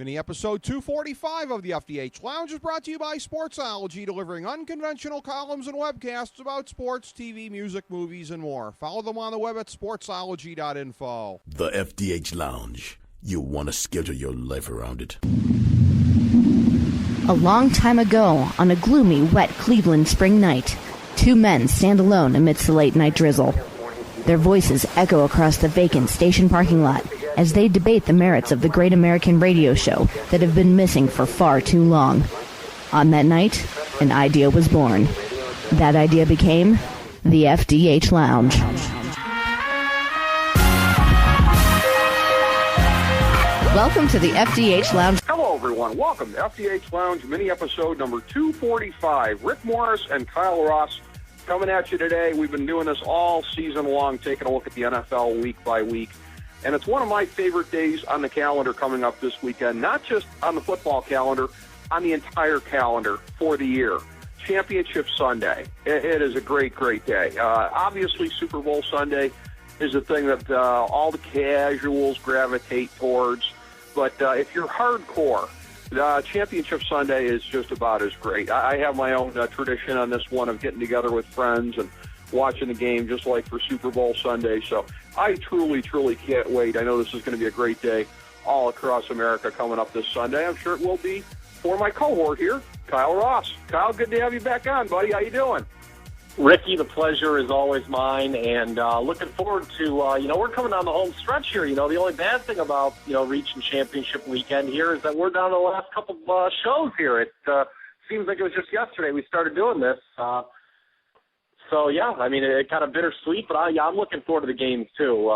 Mini episode 245 of the FDH Lounge is brought to you by Sportsology, delivering unconventional columns and webcasts about sports, TV, music, movies, and more. Follow them on the web at sportsology.info. The FDH Lounge. You'll want to schedule your life around it. A long time ago, on a gloomy, wet Cleveland spring night, two men stand alone amidst the late-night drizzle. Their voices echo across the vacant station parking lot as they debate the merits of the great American radio show that have been missing for far too long. On that night, an idea was born. That idea became the FDH Lounge. Welcome to the FDH Lounge. Hello, everyone. Welcome to FDH Lounge mini episode number 245. Rick Morris and Kyle Ross coming at you today. We've been doing this all season long, taking a look at the NFL week by week. And it's one of my favorite days on the calendar coming up this weekend, not just on the football calendar, on the entire calendar for the year. Championship Sunday. It is a great, great day. Obviously, Super Bowl Sunday is a thing that all the casuals gravitate towards. But if you're hardcore, Championship Sunday is just about as great. I have my own tradition on this one of getting together with friends and watching the game just like for Super Bowl Sunday. So I truly, truly can't wait. I know this is going to be a great day all across America coming up this Sunday. I'm sure it will be for my cohort here, Kyle Ross. Kyle, good to have you back on, buddy. How you doing? Ricky, the pleasure is always mine, and looking forward to, we're coming down the home stretch here. The only bad thing about, reaching championship weekend here is that we're down to the last couple of shows here. It seems like it was just yesterday we started doing this. It kind of bittersweet, but I'm looking forward to the games too.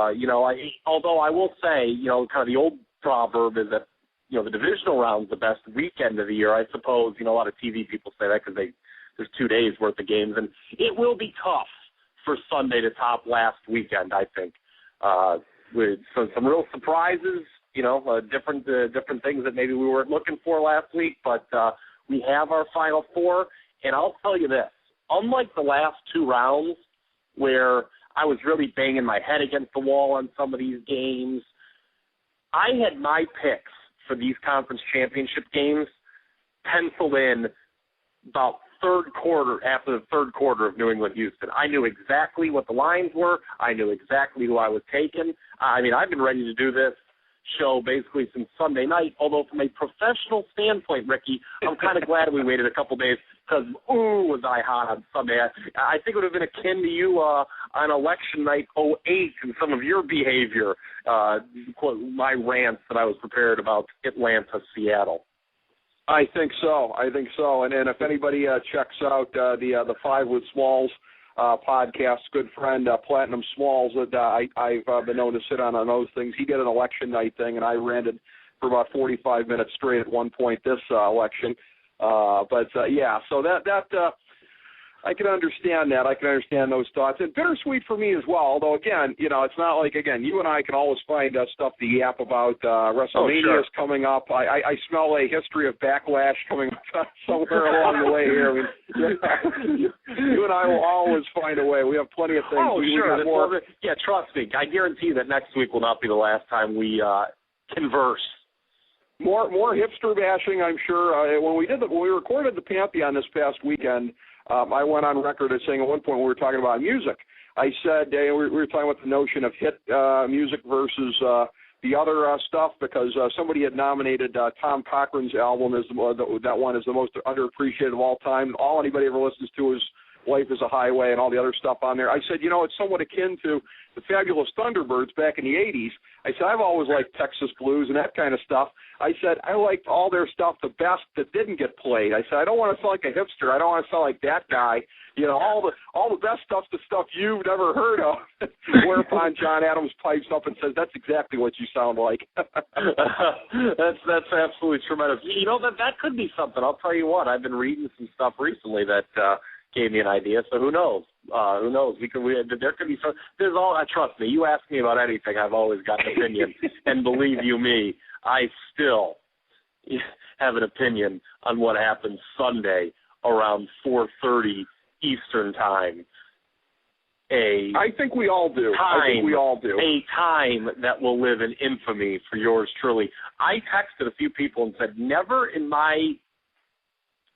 Although I will say, kind of the old proverb is that, the divisional round's the best weekend of the year. I suppose, a lot of TV people say that because there's 2 days worth of games, and it will be tough for Sunday to top last weekend, I think. With some real surprises, different things that maybe we weren't looking for last week, but we have our Final Four, and I'll tell you this. Unlike the last two rounds where I was really banging my head against the wall on some of these games, I had my picks for these conference championship games penciled in about after the third quarter of New England-Houston. I knew exactly what the lines were. I knew exactly who I was taking. I've been ready to do this show basically since Sunday night, although from a professional standpoint, Ricky, I'm kind of glad we waited a couple days because, was I hot on Sunday. I think it would have been akin to you on election night 2008 and some of your behavior, my rants that I was prepared about Atlanta, Seattle. I think so. And if anybody checks out the Five with Smalls podcast, good friend Platinum Smalls, that I've been known to sit on those things. He did an election night thing, and I ranted for about 45 minutes straight at one point this election. So that I can understand that. I can understand those thoughts. And bittersweet for me as well, although, again, it's not like, you and I can always find stuff to yap about. WrestleMania is coming up. I smell a history of backlash coming up somewhere along the way here. You and I will always find a way. We have plenty of things. Oh, sure. Yeah, trust me. I guarantee that next week will not be the last time we converse. More hipster bashing, I'm sure. When we recorded the Pantheon this past weekend, I went on record as saying at one point we were talking about music. I said we were talking about the notion of hit music versus the other stuff because somebody had nominated Tom Cochran's album as that one is the most underappreciated of all time. All anybody ever listens to is Life is a Highway and all the other stuff on there. I said, it's somewhat akin to the Fabulous Thunderbirds back in the 80s. I said, I've always liked Texas blues and that kind of stuff. I said, I liked all their stuff the best that didn't get played. I said, I don't want to sound like a hipster. I don't want to sound like that guy. All the best stuff's the stuff you've never heard of. Whereupon John Adams pipes up and says, that's exactly what you sound like. That's absolutely tremendous. That could be something. I'll tell you what, I've been reading some stuff recently that gave me an idea, so who knows? Who knows? There could be some. There's all. Trust me. You ask me about anything, I've always got an opinion, and believe you me, I still have an opinion on what happens Sunday around 4:30 Eastern time. I think we all do. A time that will live in infamy for yours truly. I texted a few people and said, never in my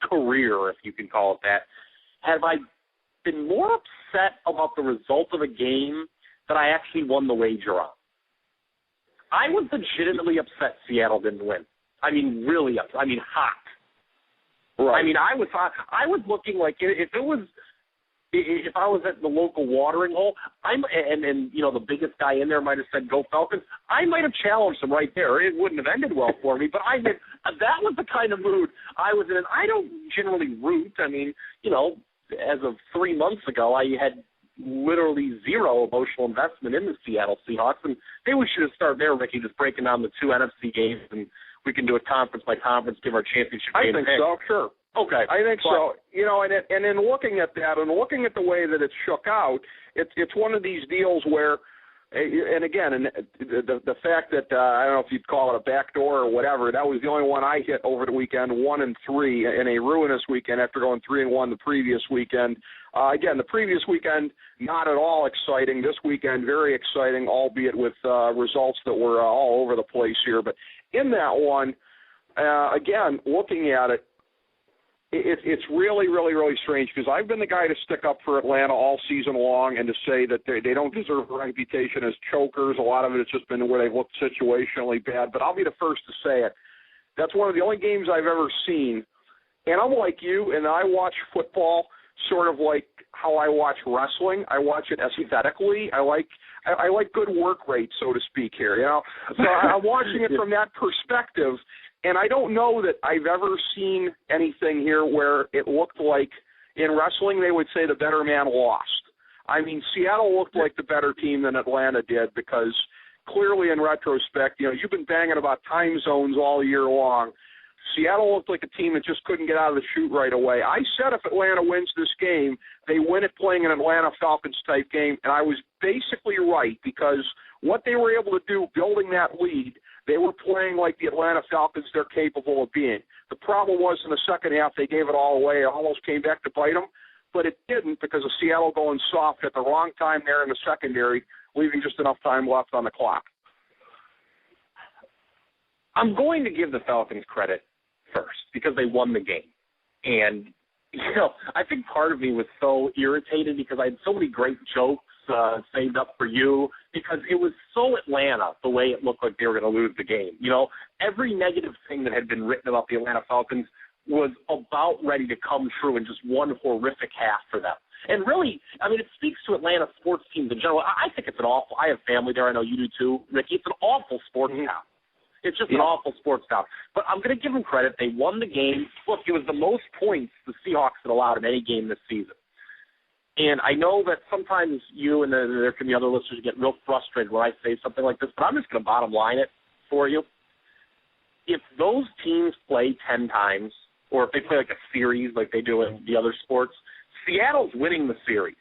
career, if you can call it that, have I been more upset about the result of a game that I actually won the wager on. I was legitimately upset Seattle didn't win. I mean, really upset. I mean, hot. Right. I mean, I was looking like if I was at the local watering hole, and you know the biggest guy in there might have said "Go Falcons," I might have challenged him right there. It wouldn't have ended well for me, but that was the kind of mood I was in. And I don't generally root. I mean, you know, as of 3 months ago, I had literally zero emotional investment in the Seattle Seahawks, and maybe we should have started there, Ricky, just breaking down the 2 NFC games, and we can do it conference by conference, give our championship game. I think so, sure. Okay. I think so. You know, and in looking at that and looking at the way that it shook out, it's one of these deals where, and again, the fact that, I don't know if you'd call it a backdoor or whatever, that was the only one I hit over the weekend, 1-3, in a ruinous weekend after going 3-1 the previous weekend. Again, the previous weekend, not at all exciting. This weekend, very exciting, albeit with results that were all over the place here. But in that one, again, looking at it, it's really, really, really strange because I've been the guy to stick up for Atlanta all season long and to say that they don't deserve a reputation as chokers. A lot of it has just been where they've looked situationally bad. But I'll be the first to say it. That's one of the only games I've ever seen. And I'm like you, and I watch football sort of like how I watch wrestling. I watch it aesthetically. I like good work rate, so to speak here. You know, so I'm watching it from that perspective. And I don't know that I've ever seen anything here where it looked like in wrestling they would say the better man lost. I mean, Seattle looked like the better team than Atlanta did because clearly in retrospect, you know, you've been banging about time zones all year long. Seattle looked like a team that just couldn't get out of the chute right away. I said if Atlanta wins this game, they win it playing an Atlanta Falcons-type game, and I was basically right because what they were able to do building that lead, they were playing like the Atlanta Falcons they're capable of being. The problem was in the second half they gave it all away. It almost came back to bite them, but it didn't because of Seattle going soft at the wrong time there in the secondary, leaving just enough time left on the clock. I'm going to give the Falcons credit first because they won the game. And, you know, I think part of me was so irritated because I had so many great jokes saved up for you because it was so Atlanta the way it looked like they were going to lose the game. You know, every negative thing that had been written about the Atlanta Falcons was about ready to come true in just one horrific half for them. And really, I mean, it speaks to Atlanta sports teams in general. I think it's an awful – I have family there. I know you do too, Ricky. It's an awful sports town. It's just an awful sports town. But I'm going to give them credit. They won the game. Look, it was the most points the Seahawks had allowed in any game this season. And I know that sometimes you and there can be other listeners who get real frustrated when I say something like this, but I'm just going to bottom line it for you. If those teams play 10 times, or if they play like a series like they do in the other sports, Seattle's winning the series.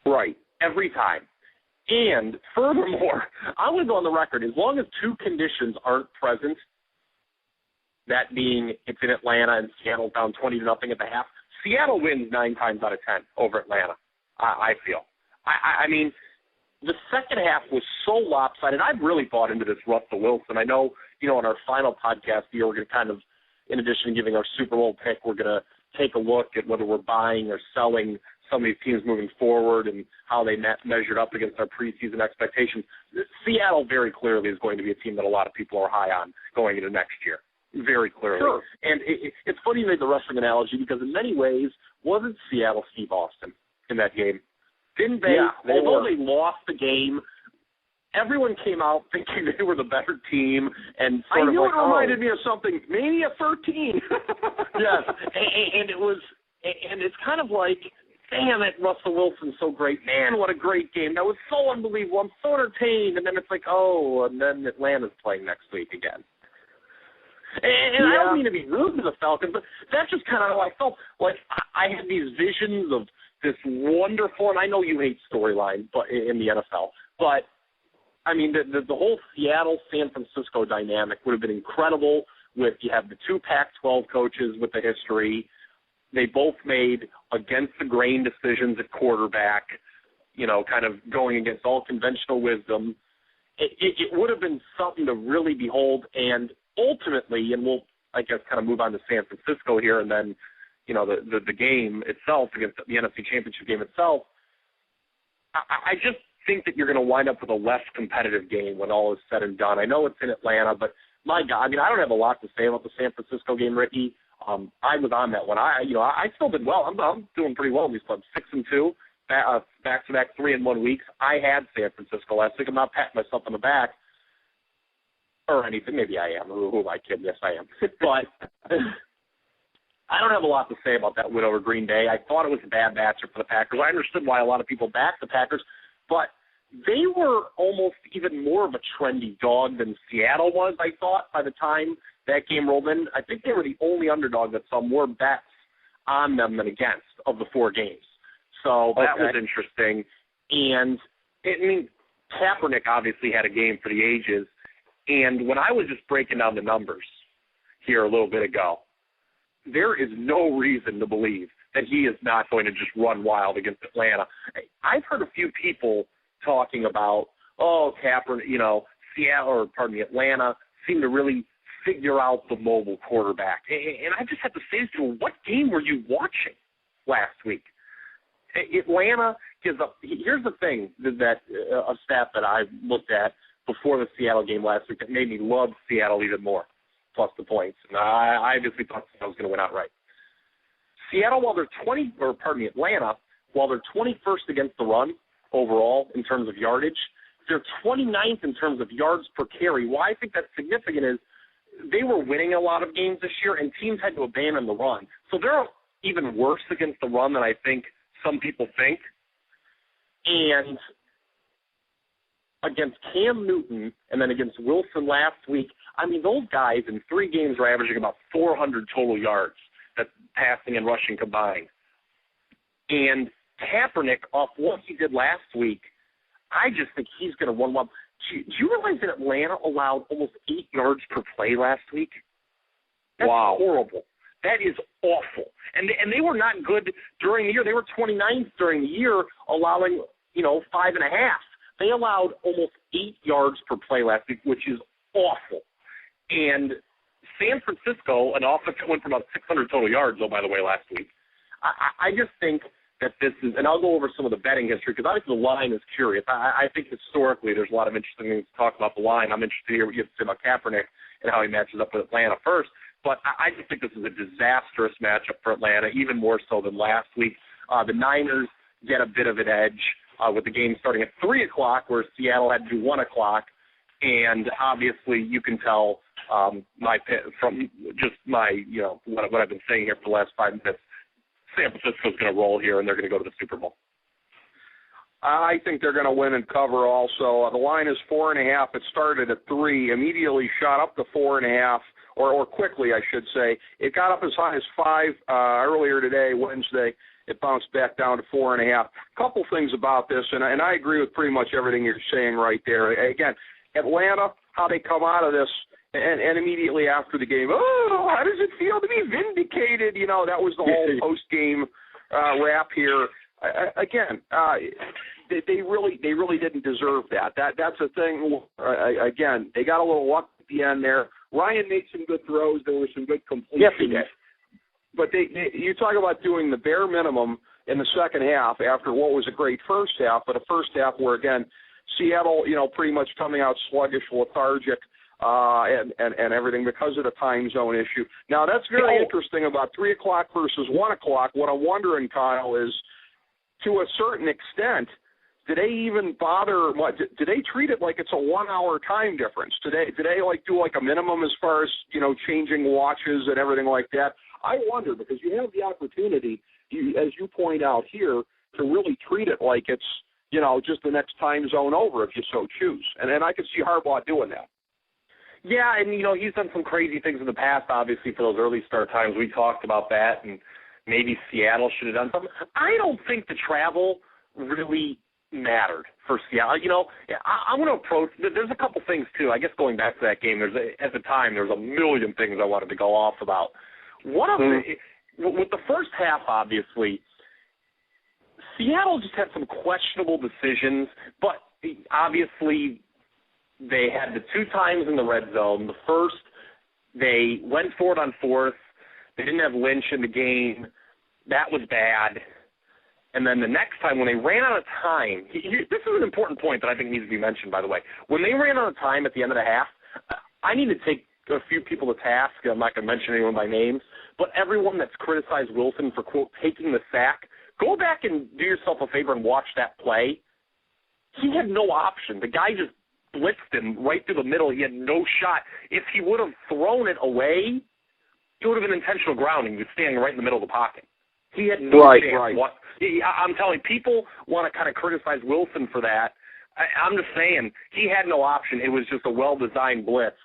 Right. Every time. And furthermore, I'm going to go on the record, as long as 2 conditions aren't present, that being it's in Atlanta and Seattle down 20-0 at the half, Seattle wins 9 times out of 10 over Atlanta, I feel. I mean, the second half was so lopsided. I've really bought into this Russell Wilson. I know, you know, in our final podcast here, we're going to kind of, in addition to giving our Super Bowl pick, we're going to take a look at whether we're buying or selling some of these teams moving forward and how they measured up against our preseason expectations. Seattle very clearly is going to be a team that a lot of people are high on going into next year. Very clearly. Sure. And it's funny you made the wrestling analogy because in many ways, wasn't Seattle Steve Austin in that game? Didn't they? Yeah, although they lost the game, everyone came out thinking they were the better team. And sort I knew of like, it reminded me of something. Mania 13. Yes. And it was, and it's kind of like, damn it, Russell Wilson's so great. Man, what a great game. That was so unbelievable. I'm so entertained. And then it's like, oh, and then Atlanta's playing next week again. And I don't mean to be rude to the Falcons, but that's just kind of how I felt. Like I had these visions of this wonderful, and I know you hate storylines, but in the NFL, but I mean the whole Seattle-San Francisco dynamic would have been incredible. With you have the 2 Pac-12 coaches with the history, they both made against the grain decisions at quarterback. kind of going against all conventional wisdom. It would have been something to really behold, and ultimately, and we'll, I guess, kind of move on to San Francisco here, and then, the game itself against the NFC Championship game itself. I just think that you're going to wind up with a less competitive game when all is said and done. I know it's in Atlanta, but my God, I don't have a lot to say about the San Francisco game, Ricky. I was on that one. I still did well. I'm doing pretty well in these clubs. 6-2, back-to-back 3-1 weeks. I had San Francisco last week. I'm not patting myself on the back or anything. Maybe I am. Who am I kidding? Yes, I am. But I don't have a lot to say about that win over Green Bay. I thought it was a bad matchup for the Packers. I understood why a lot of people backed the Packers, but they were almost even more of a trendy dog than Seattle was, I thought, by the time that game rolled in. I think they were the only underdog that saw more bets on them than against of the 4 games. So that was interesting. And, Kaepernick obviously had a game for the ages. And when I was just breaking down the numbers here a little bit ago, there is no reason to believe that he is not going to just run wild against Atlanta. I've heard a few people talking about, Kaepernick, Atlanta seemed to really figure out the mobile quarterback. And I just have to say to you, what game were you watching last week? Atlanta gives up. Here's the thing that a stat that I looked at before the Seattle game last week that made me love Seattle even more, plus the points. And I obviously thought Seattle was going to win outright. Atlanta, while they're 21st against the run overall in terms of yardage, they're 29th in terms of yards per carry. Why I think that's significant is they were winning a lot of games this year, and teams had to abandon the run. So they're even worse against the run than I think some people think. And against Cam Newton and then against Wilson last week, those guys in 3 games are averaging about 400 total yards, that's passing and rushing combined. And Kaepernick, off what he did last week, I just think he's going to run up. Do you realize that Atlanta allowed almost 8 yards per play last week? That's horrible. That is awful. And they were not good during the year. They were 29th during the year, allowing, 5.5. They allowed almost 8 yards per play last week, which is awful. And San Francisco, an offense that went for about 600 total yards, by the way, last week. I just think that this is, and I'll go over some of the betting history, because obviously the line is curious. I think historically there's a lot of interesting things to talk about the line. I'm interested to hear what you have to say about Kaepernick and how he matches up with Atlanta first. But I just think this is a disastrous matchup for Atlanta, even more so than last week. The Niners get a bit of an edge with the game starting at 3 o'clock, where Seattle had to do 1 o'clock. And obviously you can tell what I've been saying here for the last 5 minutes. San Francisco's going to roll here, and they're going to go to the Super Bowl. I think they're going to win and cover also. The line is 4.5. It started at 3, immediately shot up to 4.5, or quickly, I should say. It got up as high as 5 earlier today, Wednesday. It bounced back down to 4.5. Couple things about this, and I agree with pretty much everything you're saying right there. Again, Atlanta, how they come out of this, and immediately after the game, how does it feel to be vindicated? That was the whole post-game rap here. Again, they really didn't deserve that. That's a thing. Again, they got a little luck at the end there. Ryan made some good throws. There were some good completions. Yes, he did. But you talk about doing the bare minimum in the second half after what was a great first half, but a first half where, again, Seattle, pretty much coming out sluggish, lethargic, and everything because of the time zone issue. Now, that's very interesting about 3 o'clock versus 1 o'clock. What I'm wondering, Kyle, is to a certain extent, do they even bother? Do they treat it like it's a 1-hour time difference? Do they do a minimum as far as changing watches and everything like that? I wonder, because you have the opportunity, as you point out here, to really treat it like it's just the next time zone over if you so choose. And I could see Harbaugh doing that. Yeah, and he's done some crazy things in the past. Obviously, for those early start times, we talked about that, and maybe Seattle should have done something. I don't think the travel really mattered for Seattle. I want to approach. There's a couple things too. I guess going back to that game, at the time there's a million things I wanted to go off about. One of with the first half, obviously, Seattle just had some questionable decisions, but obviously they had the 2 times in the red zone. The first, they went for it on 4th. They didn't have Lynch in the game. That was bad. And then the next time when they ran out of time, this is an important point that I think needs to be mentioned, by the way. When they ran out of time at the end of the half, I need to take a few people to task. I'm not going to mention anyone by names, but everyone that's criticized Wilson for, quote, taking the sack, go back and do yourself a favor and watch that play. He had no option. The guy just blitzed him right through the middle. He had no shot. If he would have thrown it away, it would have been intentional grounding. He was standing right in the middle of the pocket. He had no chance. Right. I'm telling you, people want to kind of criticize Wilson for that. I'm just saying, he had no option. It was just a well-designed blitz.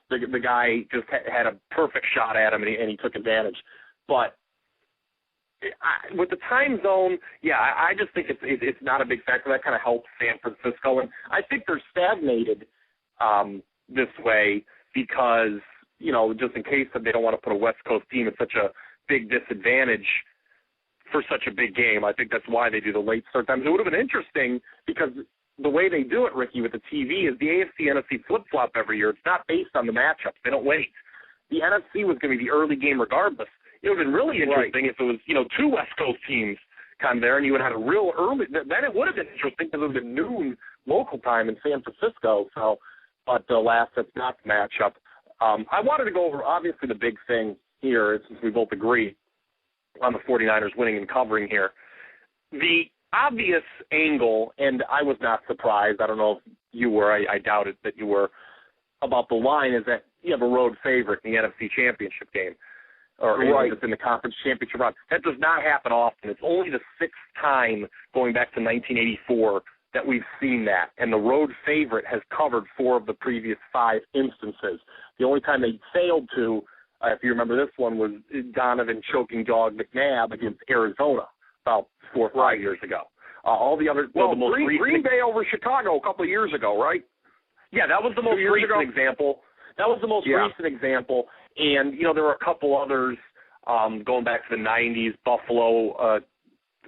The guy just had a perfect shot at him, and he took advantage. But with the time zone, I just think it's not a big factor. That kind of helps San Francisco. And I think they're stagnated this way because, just in case that they don't want to put a West Coast team at such a big disadvantage for such a big game. I think that's why they do the late start times. It would have been interesting because the way they do it, Ricky, with the TV is the AFC-NFC flip-flop every year. It's not based on the matchups. They don't wait. The NFC was going to be the early game regardless. It would have been really interesting if it was, 2 West Coast teams kind of there and you would have had a real early – then it would have been interesting because it would have been noon local time in San Francisco. So, but alas, that's not the matchup. I wanted to go over, obviously, the big thing here, since we both agree on the 49ers winning and covering here. The obvious angle, and I was not surprised, I don't know if you were, I doubted that you were, about the line is that you have a road favorite in the NFC Championship game, or it's in the Conference Championship round. That does not happen often. It's only the 6th time going back to 1984 that we've seen that, and the road favorite has covered 4 of the previous 5 instances. The only time they failed to, if you remember this one, was Donovan choking dog McNabb against Arizona about 4 or 5 years ago. All the other, the most Green Bay over Chicago a couple of years ago, right? Yeah, that was the most recent example. That was the most recent example, and there were a couple others going back to the '90s. Buffalo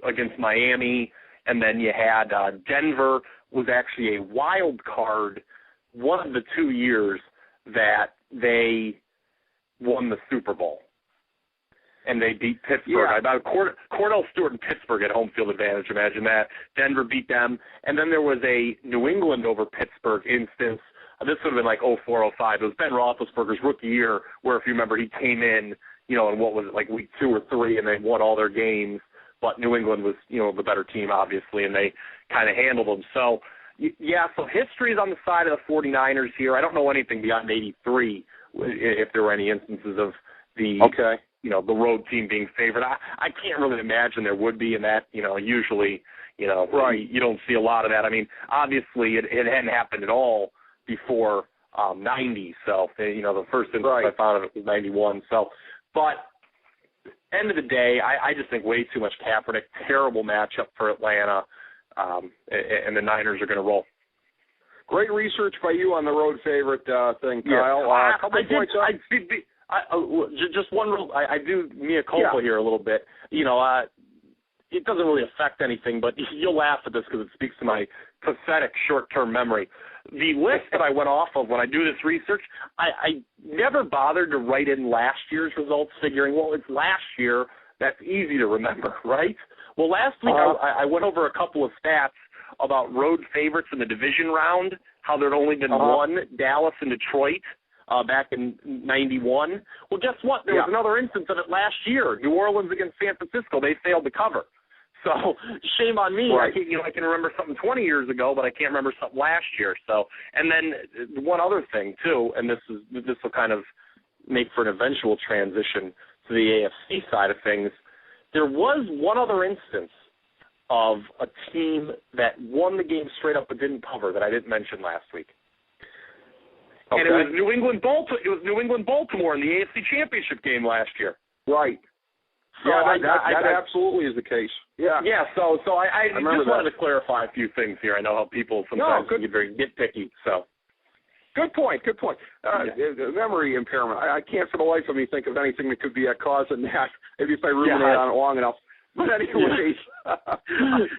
against Miami, and then you had Denver was actually a wild card. One of the 2 years that they won the Super Bowl. And they beat Pittsburgh. About Cordell Stewart and Pittsburgh had home field advantage. Imagine that. Denver beat them. And then there was a New England over Pittsburgh instance. This would have been like 04-05. It was Ben Roethlisberger's rookie year where, if you remember, he came in, in what was it, like week 2 or 3, and they won all their games. But New England was, the better team, obviously, and they kind of handled them. So, so history is on the side of the 49ers here. I don't know anything beyond 83, if there were any instances of the the road team being favored. I can't really imagine there would be in that, usually, you don't see a lot of that. I mean, obviously it hadn't happened at all before 90, so, the first instance I found of it was 91. So, but end of the day, I just think way too much Kaepernick, terrible matchup for Atlanta, and the Niners are going to roll. Great research by you on the road favorite thing, Kyle. A couple points up. Just one real, I do mea culpa here a little bit. It doesn't really affect anything, but you'll laugh at this because it speaks to my pathetic short-term memory. The list that I went off of when I do this research, I never bothered to write in last year's results, figuring, well, it's last year. That's easy to remember, right? Well, last week I went over a couple of stats about road favorites in the division round, how there had only been one, Dallas and Detroit, back in 91. Well, guess what? There was another instance of it last year. New Orleans against San Francisco. They failed to cover. So shame on me. Right. I can remember something 20 years ago, but I can't remember something last year. So, and then one other thing too, and this will kind of make for an eventual transition to the AFC side of things. There was one other instance of a team that won the game straight up but didn't cover that I didn't mention last week. Okay. And it was New England Baltimore in the AFC Championship game last year. Right. So that absolutely is the case. Yeah. Yeah. So I just wanted to clarify a few things here. I know how people sometimes can get very nitpicky. So. Good point. Memory impairment. I can't for the life of me think of anything that could be a cause in that. Maybe if I ruminate on it long enough. But anyways, a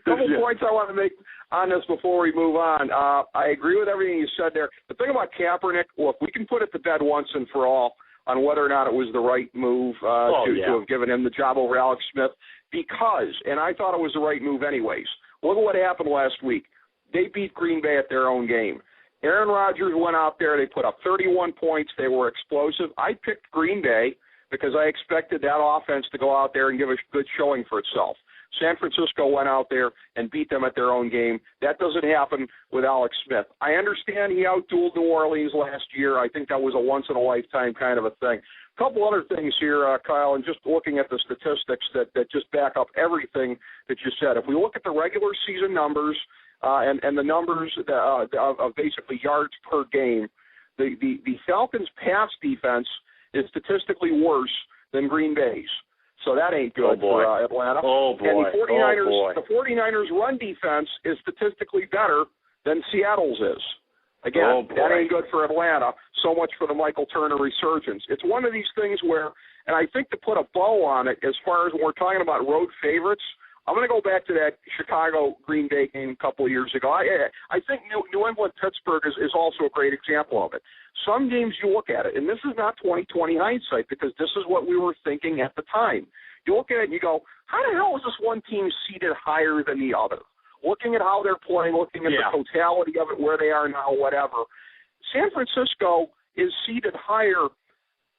couple points I want to make on this before we move on. I agree with everything you said there. The thing about Kaepernick, look, we can put it to bed once and for all on whether or not it was the right move to have given him the job over Alex Smith because, and I thought it was the right move anyways, look at what happened last week. They beat Green Bay at their own game. Aaron Rodgers went out there. They put up 31 points. They were explosive. I picked Green Bay because I expected that offense to go out there and give a good showing for itself. San Francisco went out there and beat them at their own game. That doesn't happen with Alex Smith. I understand he outdueled New Orleans last year. I think that was a once-in-a-lifetime kind of a thing. A couple other things here, Kyle, and just looking at the statistics that just back up everything that you said. If we look at the regular season numbers and the numbers of basically yards per game, the Falcons' pass defense is statistically worse than Green Bay's. So that ain't good for Atlanta. Oh, boy. And the 49ers' run defense is statistically better than Seattle's is. Again, that ain't good for Atlanta. So much for the Michael Turner resurgence. It's one of these things where, and I think to put a bow on it, as far as when we're talking about road favorites, I'm going to go back to that Chicago-Green Bay game a couple of years ago. I think New England-Pittsburgh is also a great example of it. Some games you look at it, and this is not 20/20 hindsight because this is what we were thinking at the time. You look at it and you go, how the hell is this one team seated higher than the other? Looking at how they're playing, looking at the totality of it, where they are now, whatever. San Francisco is seated higher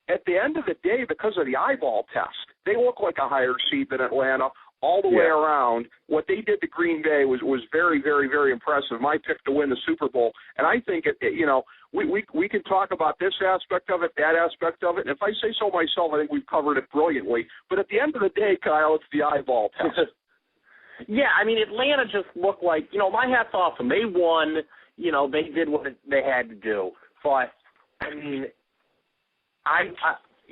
at the end of the day because of the eyeball test. They look like a higher seed than Atlanta all the way around. What they did to Green Bay was very, very, very impressive. My pick to win the Super Bowl. And I think, we can talk about this aspect of it, that aspect of it. And if I say so myself, I think we've covered it brilliantly. But at the end of the day, Kyle, it's the eyeball test. Yeah, I mean, Atlanta just looked like, my hat's off them. They won, they did what they had to do. But, I mean,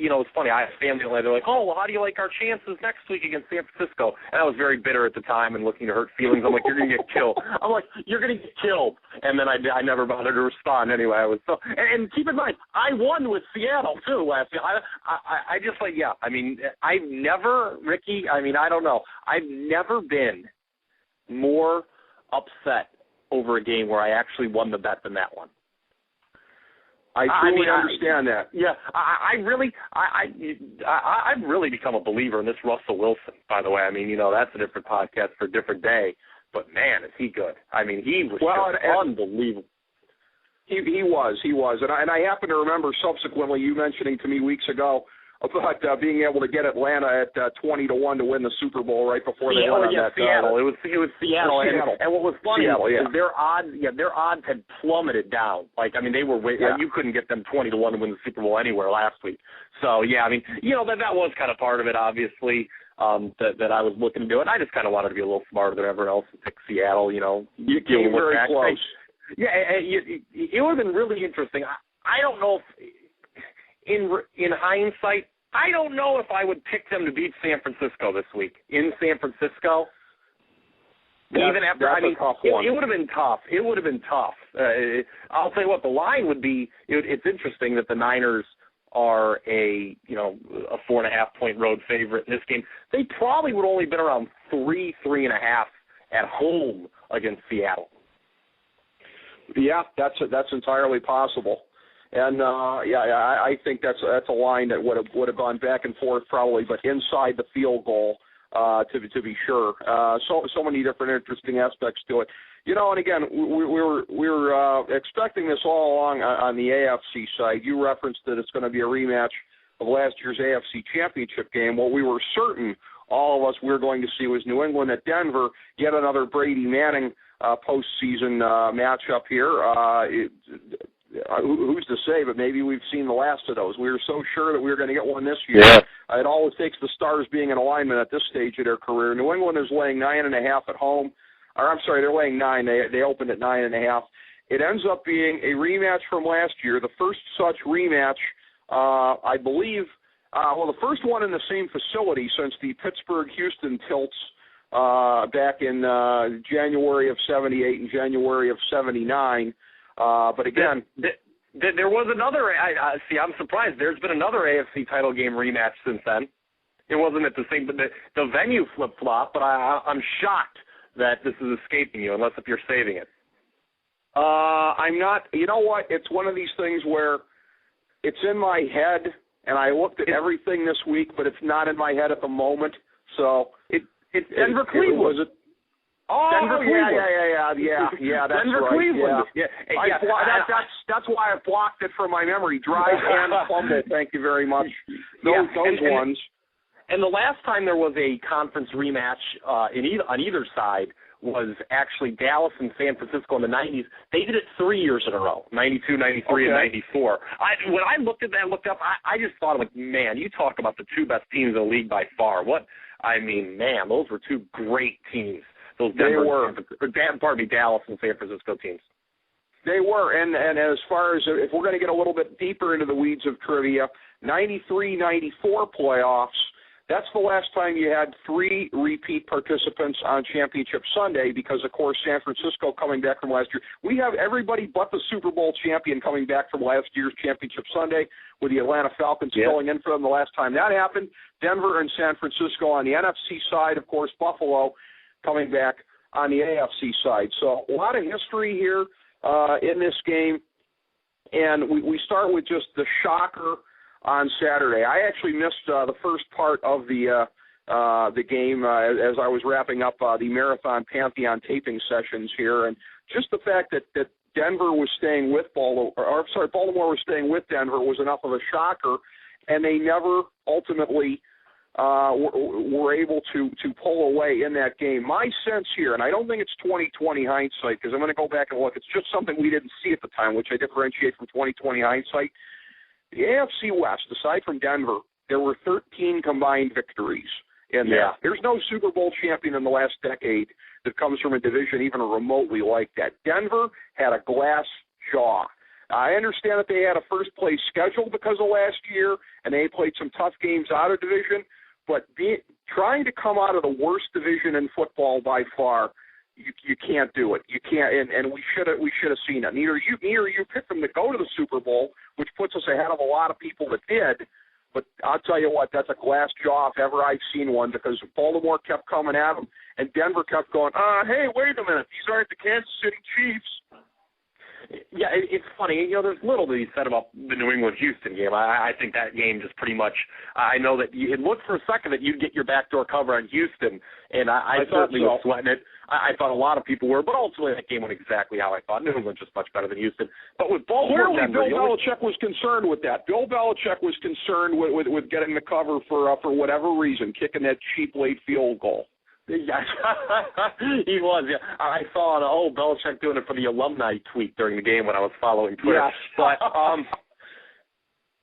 it's funny. I have family in Atlanta. They're like, oh, well, how do you like our chances next week against San Francisco? And I was very bitter at the time and looking to hurt feelings. I'm like, you're going to get killed. I'm like, you're going to get killed. And then I never bothered to respond anyway. I was so, and keep in mind, I won with Seattle, too, last year. I just like, I've never, Ricky, I don't know. I've never been more upset over a game where I actually won the bet than that one. I truly understand that. Yeah, I've really become a believer in this Russell Wilson, by the way. That's a different podcast for a different day. But, man, is he good. He was unbelievable. He was. And I happen to remember subsequently you mentioning to me weeks ago about being able to get Atlanta at 20-1 to win the Super Bowl right before they went on that. Seattle. It was Seattle. And what was funny is their odds had plummeted down. They were you couldn't get them 20-1 to win the Super Bowl anywhere last week. So that was kind of part of it, obviously. That I was looking to do, and I just kind of wanted to be a little smarter than everyone else and pick Seattle. You came very close. Yeah, it would have been really interesting. I don't know if. In hindsight, I don't know if I would pick them to beat San Francisco this week in San Francisco. Even after, it would have been tough. It would have been tough. I'll tell you what, the line would be. It's interesting that the Niners are a 4.5-point road favorite in this game. They probably would only been around 3.5 at home against Seattle. Yeah, that's entirely possible. And I think that's a line that would have gone back and forth probably, but inside the field goal to be sure. So many different interesting aspects to it. And again, we were expecting this all along on the AFC side. You referenced that it's going to be a rematch of last year's AFC Championship game. What we were certain, all of us, we were going to see was New England at Denver, yet another Brady Manning postseason matchup here. Who's to say, but maybe we've seen the last of those. We were so sure that we were going to get one this year. Yeah. It always takes the Stars being in alignment at this stage of their career. New England is laying 9.5 at home. They're laying 9. They opened at 9.5. It ends up being a rematch from last year, the first such rematch, I believe, the first one in the same facility since the Pittsburgh-Houston tilts back in January of 78 and January of 79. But again, there was another. I'm surprised. There's been another AFC title game rematch since then. It wasn't at the same, but the venue flip-flop, but I'm shocked that this is escaping you, unless if you're saving it. I'm not. You know what? It's one of these things where it's in my head, and I looked at everything this week, but it's not in my head at the moment. So it's Denver, Cleveland. Was it? Oh, Denver, Cleveland. Yeah. That's Denver, right. Cleveland. That's why I blocked it from my memory. Drive and fumble. Thank you very much. Those ones. And the last time there was a conference rematch on either side was actually Dallas and San Francisco in the 90s. They did it 3 years in a row, 92, 93, and 94. When I looked at that and looked up, I just thought, like, man, you talk about the two best teams in the league by far. Man, those were two great teams. Those Dallas and San Francisco teams. They were, and as far as if we're going to get a little bit deeper into the weeds of trivia, 93-94 playoffs, that's the last time you had 3 repeat participants on Championship Sunday because, of course, San Francisco coming back from last year. We have everybody but the Super Bowl champion coming back from last year's Championship Sunday with the Atlanta Falcons filling in for them the last time that happened. Denver and San Francisco on the NFC side, of course, Buffalo coming back on the AFC side. So a lot of history here in this game, and we start with just the shocker on Saturday. I actually missed the first part of the game as I was wrapping up the Marathon Pantheon taping sessions here, and just the fact that Denver was staying with Baltimore was staying with Denver was enough of a shocker, and they never ultimately were able to pull away in that game. My sense here, and I don't think it's 20/20 hindsight because I'm going to go back and look. It's just something we didn't see at the time, which I differentiate from 20/20 hindsight. The AFC West, aside from Denver, there were 13 combined victories in there. Yeah. There's no Super Bowl champion in the last decade that comes from a division even remotely like that. Denver had a glass jaw. I understand that they had a first-place schedule because of last year, and they played some tough games out of division, but trying to come out of the worst division in football by far, you can't do it. You can't, and we should have seen it. Neither you picked them to go to the Super Bowl, which puts us ahead of a lot of people that did. But I'll tell you what, that's a glass jaw if ever I've seen one, because Baltimore kept coming at them, and Denver kept going, hey, wait a minute, these aren't the Kansas City Chiefs. Yeah, it's funny. There's little to be said about the New England-Houston game. I think that game just pretty much, I know that it looked for a second that you'd get your backdoor cover on Houston, and I certainly was sweating it. I thought a lot of people were, but ultimately that game went exactly how I thought. New England just much better than Houston. But with Baltimore, clearly Bill Belichick was concerned with that. Bill Belichick was concerned with getting the cover for whatever reason, kicking that cheap late field goal. Yes, he was. Yeah, I saw Belichick doing it for the alumni tweet during the game when I was following Twitter. Yes. But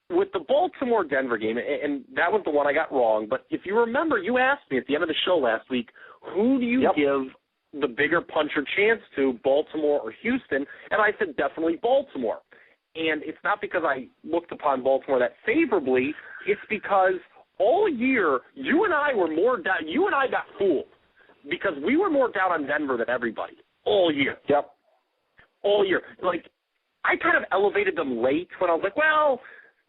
with the Baltimore-Denver game, and that was the one I got wrong, but if you remember, you asked me at the end of the show last week, who do you give the bigger punch or chance to, Baltimore or Houston? And I said definitely Baltimore. And it's not because I looked upon Baltimore that favorably. It's because all year you and I were more down. You and I got fooled because we were more down on Denver than everybody all year. Yep. All year. Like, I kind of elevated them late when I was like, well,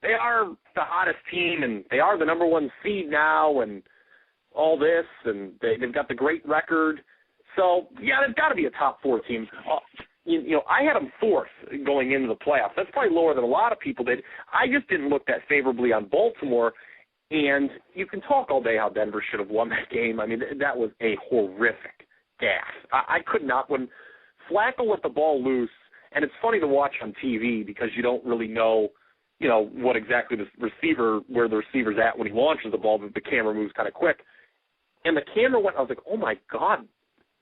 they are the hottest team and they are the number 1 seed now and all this, and they've got the great record. So, yeah, they've got to be a top 4 team. I had them 4th going into the playoffs. That's probably lower than a lot of people did. I just didn't look that favorably on Baltimore. And you can talk all day how Denver should have won that game. I mean, that was a horrific gas. I could not. When Flacco let the ball loose, and it's funny to watch on TV because you don't really know, what exactly where the receiver's at when he launches the ball, but the camera moves kind of quick. And the camera went, I was like, oh, my God,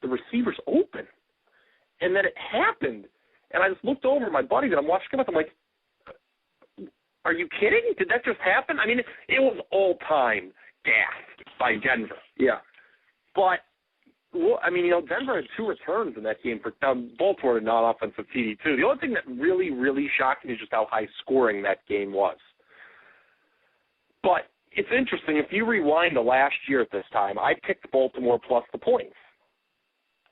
the receiver's open. And then it happened. And I just looked over at my buddy that I'm watching him with. I'm like, are you kidding? Did that just happen? I mean, it was all-time gas by Denver. Yeah. But, Denver had 2 returns in that game. Baltimore had non-offensive TD, too. The only thing that really, really shocked me is just how high-scoring that game was. But it's interesting. If you rewind to last year at this time, I picked Baltimore plus the points.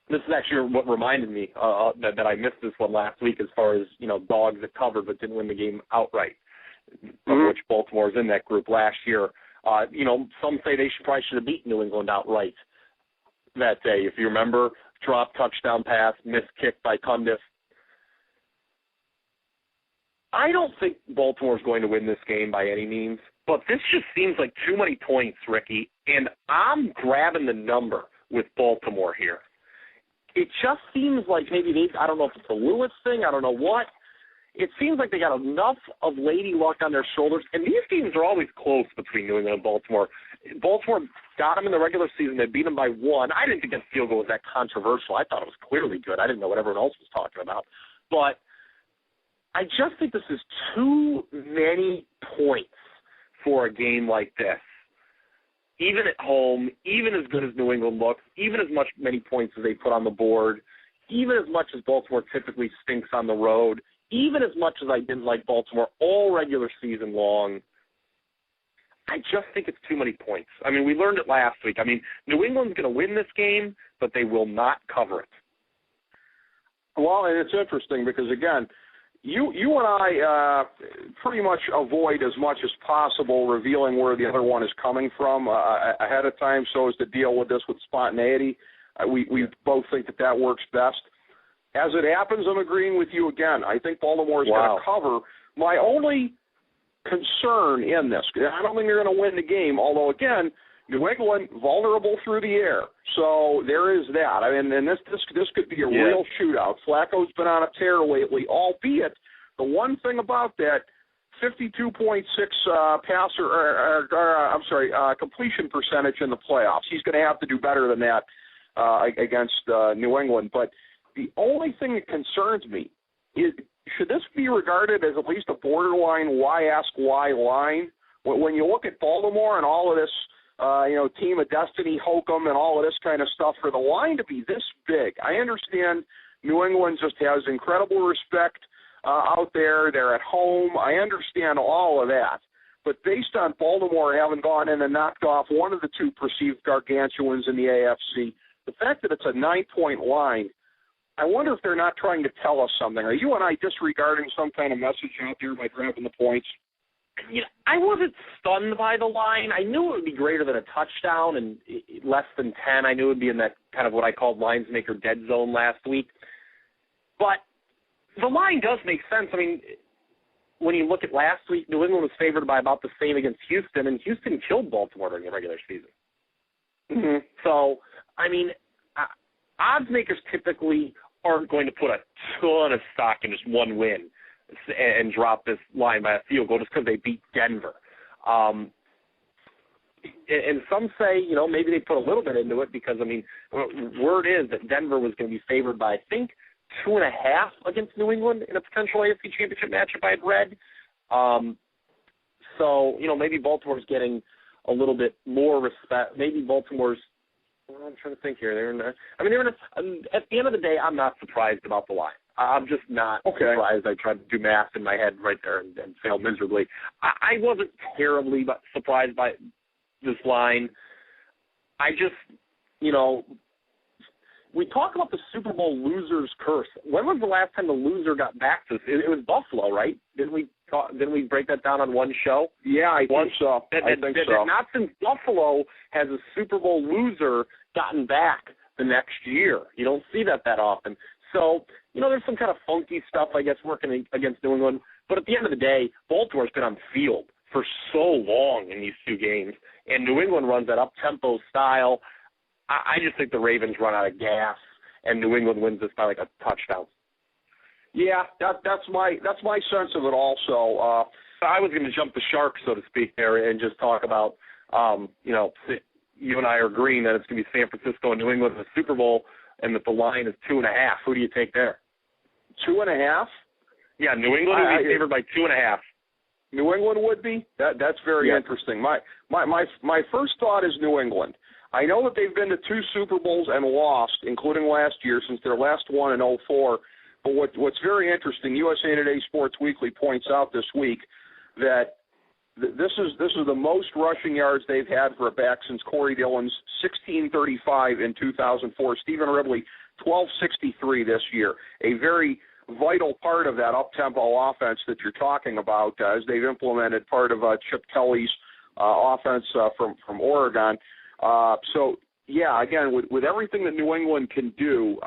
This is actually what reminded me that I missed this one last week as far as, dogs that covered but didn't win the game outright, of which Baltimore was in that group last year. Some say they probably should have beaten New England outright that day. If you remember, drop touchdown pass, missed kick by Cundiff. I don't think Baltimore's going to win this game by any means, but this just seems like too many points, Ricky, and I'm grabbing the number with Baltimore here. It just seems like maybe I don't know if it's a Lewis thing, I don't know what. It seems like they got enough of lady luck on their shoulders, and these games are always close between New England and Baltimore. Baltimore got them in the regular season. They beat them by 1. I didn't think that field goal was that controversial. I thought it was clearly good. I didn't know what everyone else was talking about. But I just think this is too many points for a game like this. Even at home, even as good as New England looks, even as many points as they put on the board, even as much as Baltimore typically stinks on the road, even as much as I didn't like Baltimore all regular season long, I just think it's too many points. I mean, we learned it last week. I mean, New England's going to win this game, but they will not cover it. Well, and it's interesting because, again, you and I pretty much avoid as much as possible revealing where the other one is coming from ahead of time so as to deal with this with spontaneity. We both think that works best. As it happens, I'm agreeing with you again. I think Baltimore is going to cover. My only concern in this, I don't think they're going to win the game, although, again, New England vulnerable through the air. So there is that. I mean, and this could be a real shootout. Flacco's been on a tear lately, albeit the one thing about that 52.6 completion percentage in the playoffs. He's going to have to do better than that against New England. But the only thing that concerns me is, should this be regarded as at least a borderline why ask why line? When you look at Baltimore and all of this, team of destiny, hokum, and all of this kind of stuff, for the line to be this big, I understand New England just has incredible respect out there. They're at home. I understand all of that. But based on Baltimore having gone in and knocked off one of the two perceived gargantuans in the AFC, the fact that it's a 9-point line, I wonder if they're not trying to tell us something. Are you and I disregarding some kind of message out there by grabbing the points? I wasn't stunned by the line. I knew it would be greater than a touchdown and less than 10. I knew it would be in that kind of what I called lines maker dead zone last week. But the line does make sense. I mean, when you look at last week, New England was favored by about the same against Houston, and Houston killed Baltimore during the regular season. Mm-hmm. So, I mean, odds makers typically aren't going to put a ton of stock in just one win and drop this line by a field goal just because they beat Denver. And some say, maybe they put a little bit into it because, I mean, word is that Denver was going to be favored by, I think, 2.5 against New England in a potential AFC championship matchup I had read. So, maybe Baltimore's getting a little bit more respect. Maybe Baltimore's, I'm trying to think here. At the end of the day, I'm not surprised about the line. I'm just not surprised. I tried to do math in my head right there and failed miserably. I wasn't terribly surprised by this line. I just, we talk about the Super Bowl loser's curse. When was the last time the loser got back to us? It was Buffalo, right? Didn't we break that down on one show? Yeah, I think so. Not since Buffalo has a Super Bowl loser gotten back the next year. You don't see that often. So, there's some kind of funky stuff, I guess, working against New England. But at the end of the day, Baltimore's been on the field for so long in these two games, and New England runs that up-tempo style. I just think the Ravens run out of gas, and New England wins this by like a touchdown. Yeah, that's my sense of it also. I was going to jump the shark, so to speak, there and just talk about, you and I are agreeing that it's going to be San Francisco and New England in the Super Bowl, and that the line is 2.5. Who do you take there? 2.5? Yeah, New England would be favored by 2.5. New England would be? That's very interesting. My first thought is New England. I know that they've been to 2 Super Bowls and lost, including last year, since their last one in 2004. But what's very interesting, USA Today Sports Weekly points out this week that this is the most rushing yards they've had for a back since Corey Dillon's 1635 in 2004. Stephen Ridley, 1263 this year. A very vital part of that up-tempo offense that you're talking about as they've implemented part of Chip Kelly's offense from Oregon. So, yeah, again, with everything that New England can do,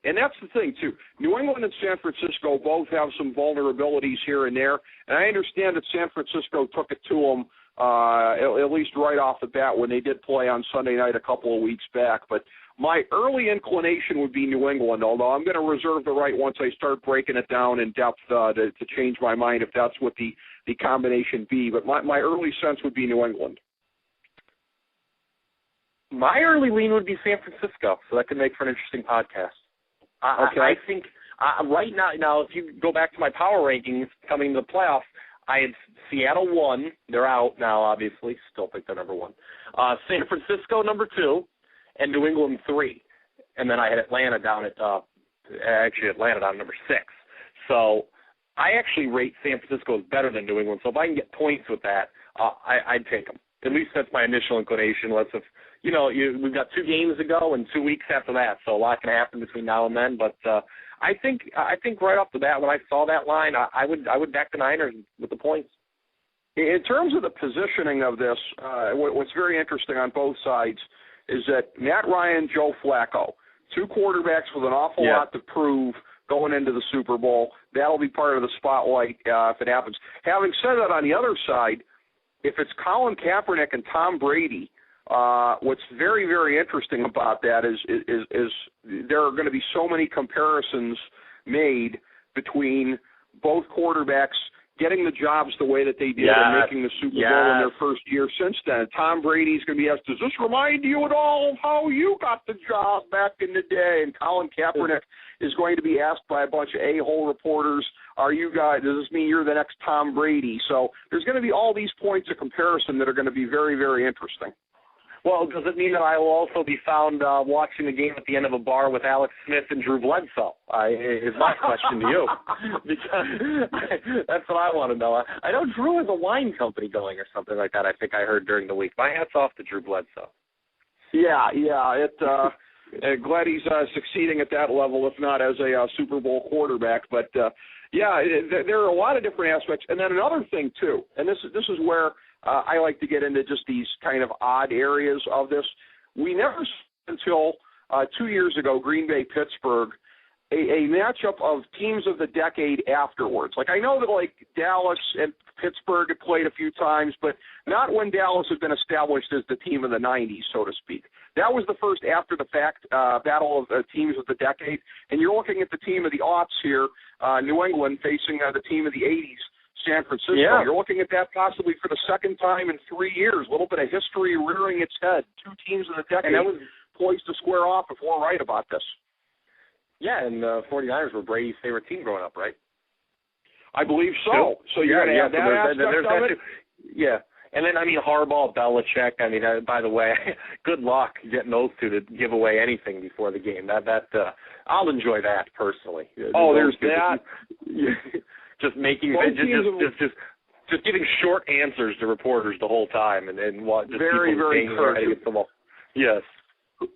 and that's the thing, too. New England and San Francisco both have some vulnerabilities here and there, and I understand that San Francisco took it to them at least right off the bat when they did play on Sunday night a couple of weeks back. But my early inclination would be New England, although I'm going to reserve the right once I start breaking it down in depth to change my mind if that's what the combination be. But my early sense would be New England. My early lean would be San Francisco, so that could make for an interesting podcast. Okay. I think right now, if you go back to my power rankings coming into the playoffs, I had Seattle 1. They're out now, obviously. Still think they're number 1. San Francisco number 2, and New England 3. And then I had Atlanta down at number 6. So I actually rate San Francisco as better than New England. So if I can get points with that, I'd take them. At least that's my initial inclination. We've got 2 games to go and 2 weeks after that, so a lot can happen between now and then. But I think right off the bat when I saw that line, I would back the Niners with the points. In terms of the positioning of this, what's very interesting on both sides is that Matt Ryan, Joe Flacco, 2 quarterbacks with an awful lot to prove going into the Super Bowl. That'll be part of the spotlight if it happens. Having said that, on the other side, if it's Colin Kaepernick and Tom Brady, what's very, very interesting about that is there are going to be so many comparisons made between both quarterbacks getting the jobs the way that they did and making the Super Bowl in their first year since then. Tom Brady's going to be asked, does this remind you at all of how you got the job back in the day? And Colin Kaepernick is going to be asked by a bunch of a-hole reporters, does this mean you're the next Tom Brady? So there's going to be all these points of comparison that are going to be very, very interesting. Well, does it mean that I will also be found watching the game at the end of a bar with Alex Smith and Drew Bledsoe? Is my question to you. Because that's what I want to know. I know Drew has a wine company going or something like that, I think I heard during the week. My hat's off to Drew Bledsoe. Yeah. Glad he's succeeding at that level, if not as a Super Bowl quarterback. But, there are a lot of different aspects. And then another thing, too, and this is where I like to get into just these kind of odd areas of this. We never, until 2 years ago, Green Bay, Pittsburgh, a matchup of teams of the decade afterwards. Like, I know that, like, Dallas and Pittsburgh had played a few times, but not when Dallas had been established as the team of the 90s, so to speak. That was the first after-the-fact battle of teams of the decade. And you're looking at the team of the aughts here, New England, facing the team of the 80s, San Francisco. Yeah. You're looking at that possibly for the second time in 3 years. A little bit of history rearing its head. 2 teams of the decade poised to square off if we're right about this. Yeah, and 49ers were Brady's favorite team growing up, right? I believe so. So you're going to have that aspect of it? Yeah. And then, Harbaugh, Belichick, by the way, good luck getting those two to give away anything before the game. I'll enjoy that personally. There's that. Just making just giving short answers to reporters the whole time, and just very, very curt. Yes.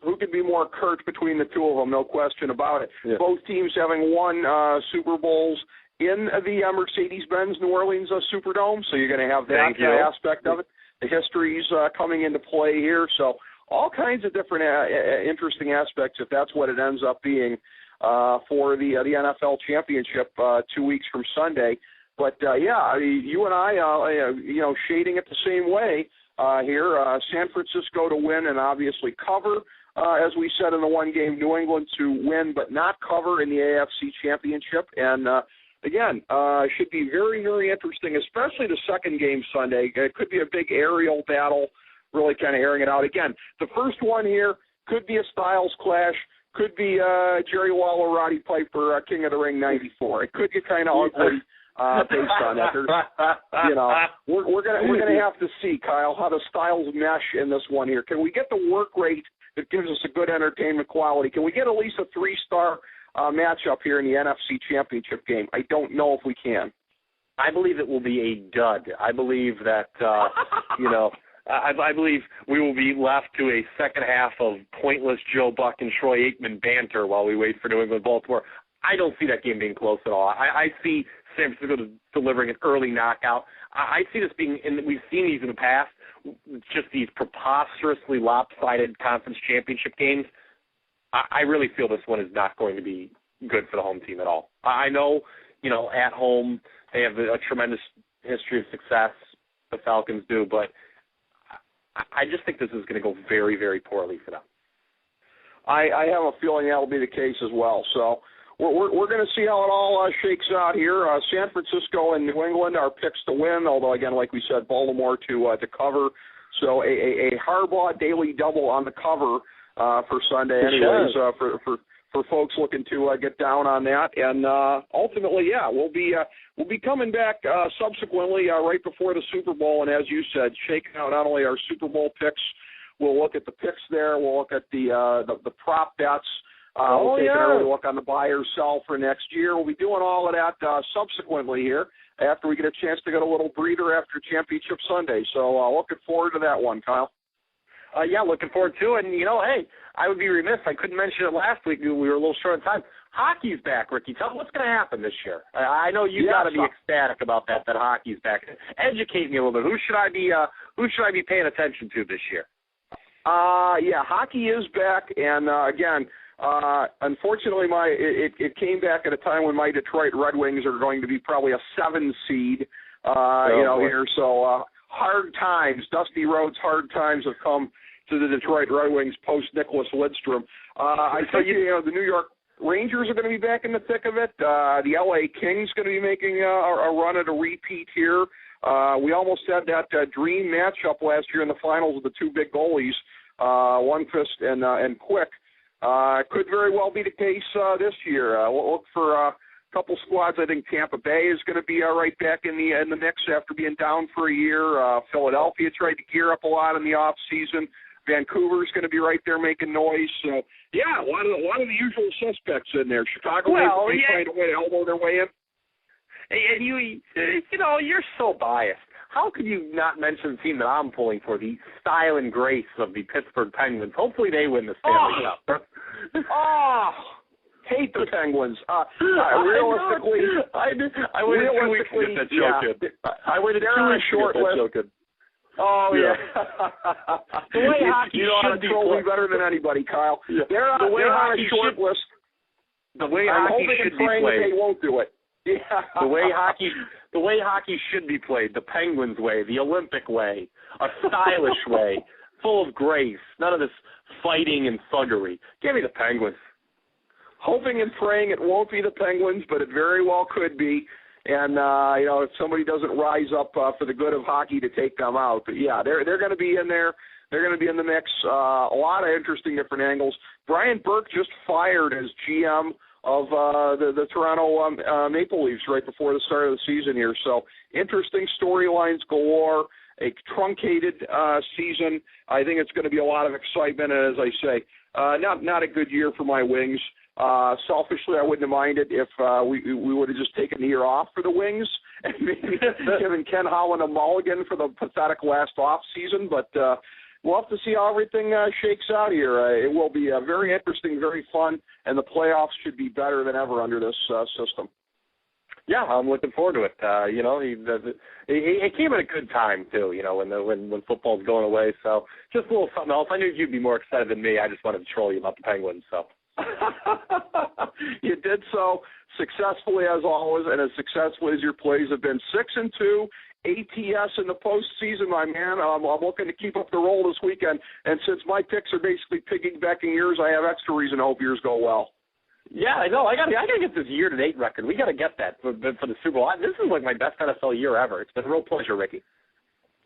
Who could be more curt between the two of them? No question about it. Yeah. Both teams having won Super Bowls in the Mercedes-Benz New Orleans Superdome, so you're going to have that aspect of it. The history's coming into play here, so all kinds of different interesting aspects if that's what it ends up being for the NFL championship 2 weeks from Sunday. But, you and I, shading it the same way here. San Francisco to win and obviously cover, as we said in the one game, New England to win but not cover in the AFC championship. And, again, should be very, very interesting, especially the second game Sunday. It could be a big aerial battle, really kind of airing it out. Again, the first one here could be a Styles clash. Could be Jerry Lawler, Roddy Piper, King of the Ring '94. It could get kind of ugly based on that. We're gonna have to see, Kyle, how the styles mesh in this one here. Can we get the work rate that gives us a good entertainment quality? Can we get at least a 3-star matchup here in the NFC Championship game? I don't know if we can. I believe it will be a dud. I believe that I believe we will be left to a second half of pointless Joe Buck and Troy Aikman banter while we wait for New England Baltimore. I don't see that game being close at all. I see San Francisco delivering an early knockout. I see this being, and we've seen these in the past, just these preposterously lopsided conference championship games, I really feel this one is not going to be good for the home team at all. I know, at home they have a tremendous history of success, the Falcons do, but I just think this is going to go very, very poorly for them. I have a feeling that will be the case as well. So we're going to see how it all shakes out here. San Francisco and New England are picks to win, although, again, like we said, Baltimore to cover. So a Harbaugh daily double on the cover for Sunday anyways, for folks looking to get down on that. And ultimately, we'll be coming back subsequently right before the Super Bowl, and as you said, shaking out not only our Super Bowl picks, we'll look at the picks there, we'll look at the prop bets, we'll take an early look on the buy or sell for next year. We'll be doing all of that subsequently here after we get a chance to get a little breather after Championship Sunday. So looking forward to that one, Kyle. Looking forward to it. And, hey, I would be remiss. I couldn't mention it last week. We were a little short on time. Hockey's back, Ricky. Tell me what's going to happen this year. I know you've got to be ecstatic about that hockey's back. Educate me a little bit. Who should I be paying attention to this year? Hockey is back, and again, unfortunately, it came back at a time when my Detroit Red Wings are going to be probably a 7 seed, here. So hard times, Dusty Rhodes' hard times have come to the Detroit Red Wings post Nicholas Lidstrom. I think the New York Rangers are going to be back in the thick of it. The LA Kings going to be making a run at a repeat here. We almost had that dream matchup last year in the finals of the two big goalies, Lundqvist and Quick. Could very well be the case this year. We'll look for a couple squads. I think Tampa Bay is going to be right back in the mix after being down for a year. Philadelphia tried to gear up a lot in the off season. Vancouver's going to be right there making noise. So a lot of the usual suspects in there. Chicago may find a way to elbow their way in. And you're so biased. How could you not mention the team that I'm pulling for, the style and grace of the Pittsburgh Penguins? Hopefully they win the Stanley Cup. Hate the Penguins. Realistically, I waited 2 weeks to get that joke in. I waited 2 weeks to get that joke in. Oh, yeah. The way hockey should be played better than anybody, Kyle. Yeah. They're on a short list. The way hockey should be played. They won't do it. Yeah. The way hockey should be played, the Penguins way, the Olympic way, a stylish way, full of grace, none of this fighting and thuggery. Give me the Penguins. Hoping and praying it won't be the Penguins, but it very well could be. And, if somebody doesn't rise up for the good of hockey to take them out. But, they're going to be in there. They're going to be in the mix. A lot of interesting different angles. Brian Burke just fired as GM of the Toronto Maple Leafs right before the start of the season here. So interesting storylines galore, a truncated season. I think it's going to be a lot of excitement. And as I say, not a good year for my Wings. Selfishly, I wouldn't have minded if we would have just taken the year off for the Wings and maybe given Ken Holland a mulligan for the pathetic last off season. But we'll have to see how everything shakes out here. It will be very interesting, very fun, and the playoffs should be better than ever under this system. Yeah, I'm looking forward to it. It came at a good time too. When football's going away. So just a little something else. I knew you'd be more excited than me. I just wanted to troll you about the Penguins. So. You did so successfully as always, and as successfully as your plays have been. 6-2 ATS in the postseason, my man. I'm looking to keep up the roll this weekend, and since my picks are basically piggybacking yours, I have extra reason to hope yours go well. Yeah, I know. I gotta get this year-to-date record. We gotta get that for the Super Bowl. This is like my best NFL year ever. It's been a real pleasure, Ricky.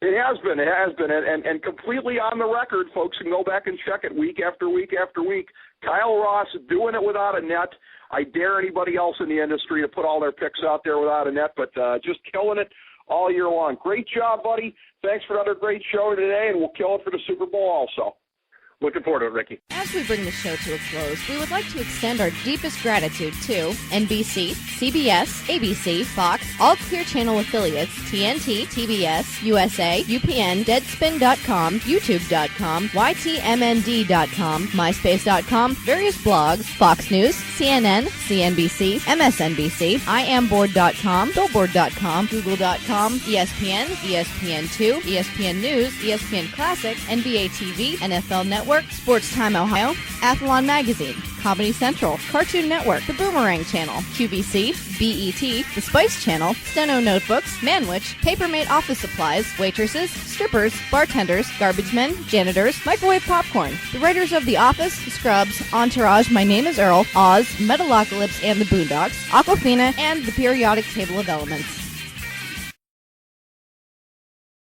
It has been, and completely on the record, folks can go back and check it week after week after week. Kyle Ross doing it without a net. I dare anybody else in the industry to put all their picks out there without a net, but just killing it all year long. Great job, buddy. Thanks for another great show today, and we'll kill it for the Super Bowl also. Looking forward to it, Ricky. As we bring the show to a close, we would like to extend our deepest gratitude to NBC, CBS, ABC, Fox, all Clear Channel affiliates, TNT, TBS, USA, UPN, Deadspin.com, YouTube.com, YTMND.com, MySpace.com, various blogs, Fox News, CNN, CNBC, MSNBC, IamBoard.com, Billboard.com, Google.com, ESPN, ESPN2, ESPN News, ESPN Classic, NBA TV, NFL Network, Sports Time Ohio, Athlon Magazine, Comedy Central, Cartoon Network, The Boomerang Channel, QVC, BET, The Spice Channel, Steno Notebooks, Manwich, Papermate Office Supplies, waitresses, strippers, bartenders, garbage men, janitors, microwave popcorn, the writers of The Office, Scrubs, Entourage, My Name is Earl, Oz, Metalocalypse and the Boondocks, Aquafina, and the Periodic Table of Elements.